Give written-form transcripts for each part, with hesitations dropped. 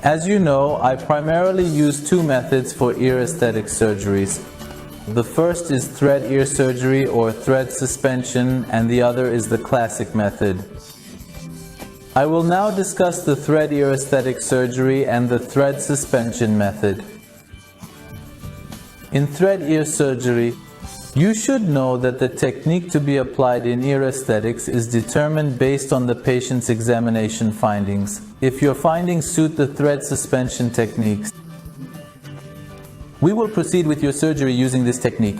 As you know, I primarily use two methods for ear aesthetic surgeries. The first is thread ear surgery or thread suspension, and the other is the classic method. I will now discuss the thread ear aesthetic surgery and the thread suspension method. In thread ear surgery, you should know that the technique to be applied in ear aesthetics is determined based on the patient's examination findings. If your findings suit the thread suspension techniques, we will proceed with your surgery using this technique.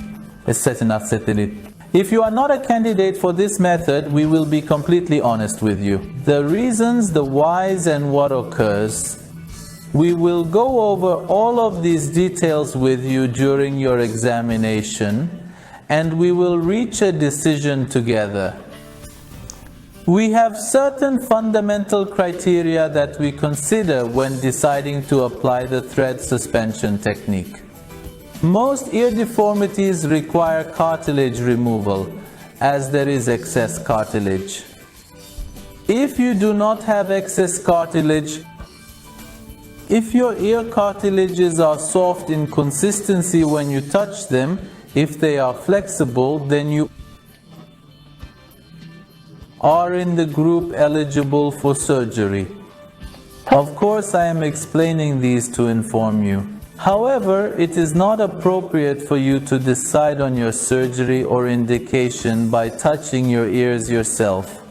If you are not a candidate for this method, we will be completely honest with you. The reasons, the whys, and what occurs. We will go over all of these details with you during your examination, and we will reach a decision together. We have certain fundamental criteria that we consider when deciding to apply the thread suspension technique. Most ear deformities require cartilage removal, as there is excess cartilage. If you do not have excess cartilage, if your ear cartilages are soft in consistency when you touch them, if they are flexible, then you are in the group eligible for surgery. Of course, I am explaining these to inform you. However, it is not appropriate for you to decide on your surgery or indication by touching your ears yourself.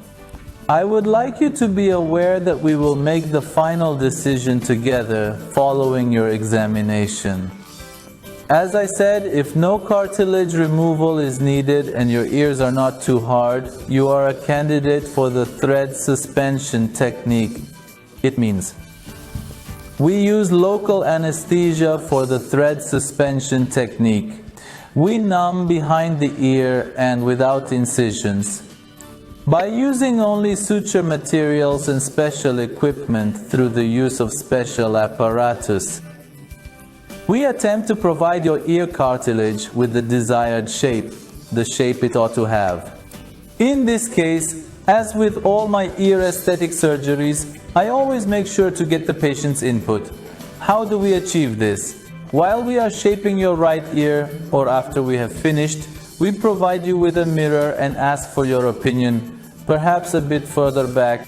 I would like you to be aware that we will make the final decision together following your examination. As I said, if no cartilage removal is needed and your ears are not too hard, you are a candidate for the thread suspension technique. It means we use local anesthesia for the thread suspension technique. We numb behind the ear and without incisions. By using only suture materials and special equipment through the use of special apparatus, we attempt to provide your ear cartilage with the desired shape, the shape it ought to have. In this case, as with all my ear aesthetic surgeries, I always make sure to get the patient's input. How do we achieve this? While we are shaping your right ear, or after we have finished, we provide you with a mirror and ask for your opinion, perhaps a bit further back.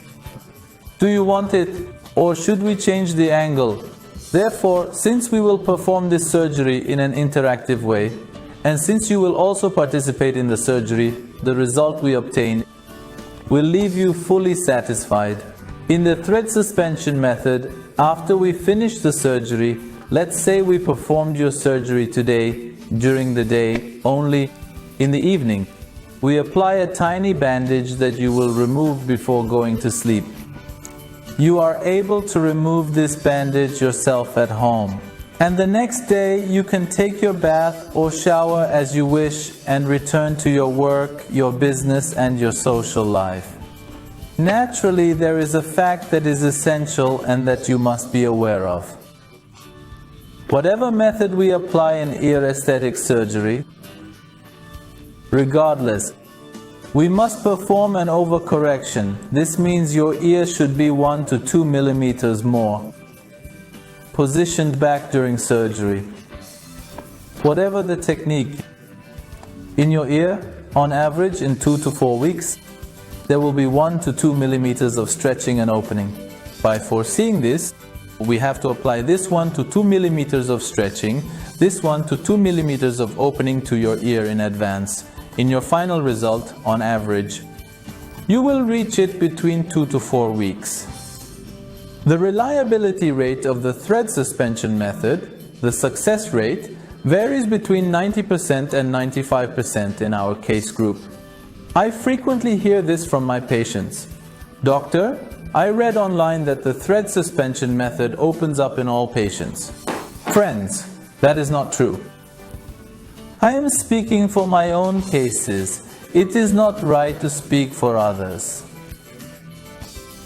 Do you want it, or should we change the angle? Therefore, since we will perform this surgery in an interactive way, and since you will also participate in the surgery, the result we obtain will leave you fully satisfied. In the thread suspension method, after we finish the surgery, let's say we performed your surgery today, during the day, only in the evening. We apply a tiny bandage that you will remove before going to sleep. You are able to remove this bandage yourself at home. And the next day you can take your bath or shower as you wish and return to your work, your business, and your social life. Naturally, there is a fact that is essential and that you must be aware of. Whatever method we apply in ear aesthetic surgery, regardless, we must perform an overcorrection. This means your ear should be 1 to 2 millimeters more positioned back during surgery. Whatever the technique, in your ear, on average in 2 to 4 weeks, there will be 1 to 2 millimeters of stretching and opening. By foreseeing this, we have to apply this 1 to 2 millimeters of stretching, this 1 to 2 millimeters of opening to your ear in advance. In your final result, on average, you will reach it between 2 to 4 weeks. The reliability rate of the thread suspension method, the success rate, varies between 90% and 95% in our case group. I frequently hear this from my patients. Doctor, I read online that the thread suspension method opens up in all patients. Friends, that is not true. I am speaking for my own cases. It is not right to speak for others.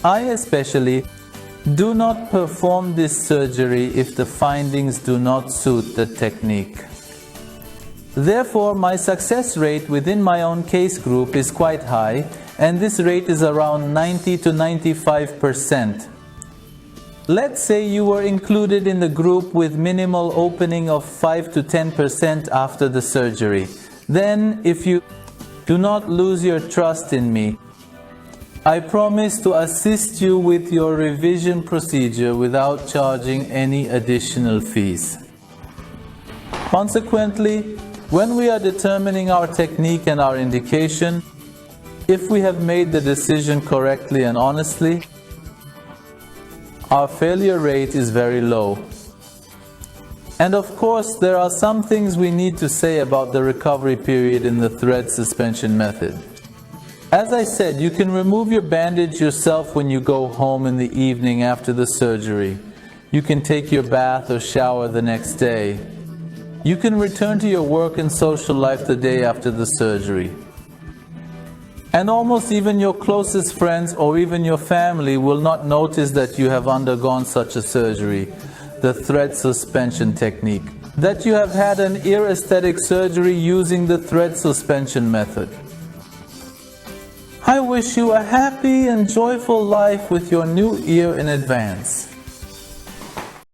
I especially do not perform this surgery if the findings do not suit the technique. Therefore, my success rate within my own case group is quite high, and this rate is around 90 to 95%. Let's say you were included in the group with minimal opening of 5 to 10% after the surgery. Then, if you do not lose your trust in me, I promise to assist you with your revision procedure without charging any additional fees. Consequently, when we are determining our technique and our indication, if we have made the decision correctly and honestly, our failure rate is very low. And of course, there are some things we need to say about the recovery period in the thread suspension method. As I said, you can remove your bandage yourself when you go home in the evening after the surgery. You can take your bath or shower the next day. You can return to your work and social life the day after the surgery. And almost even your closest friends or even your family will not notice that you have undergone such a surgery, the thread suspension technique, that you have had an ear aesthetic surgery using the thread suspension method. I wish you a happy and joyful life with your new ear in advance.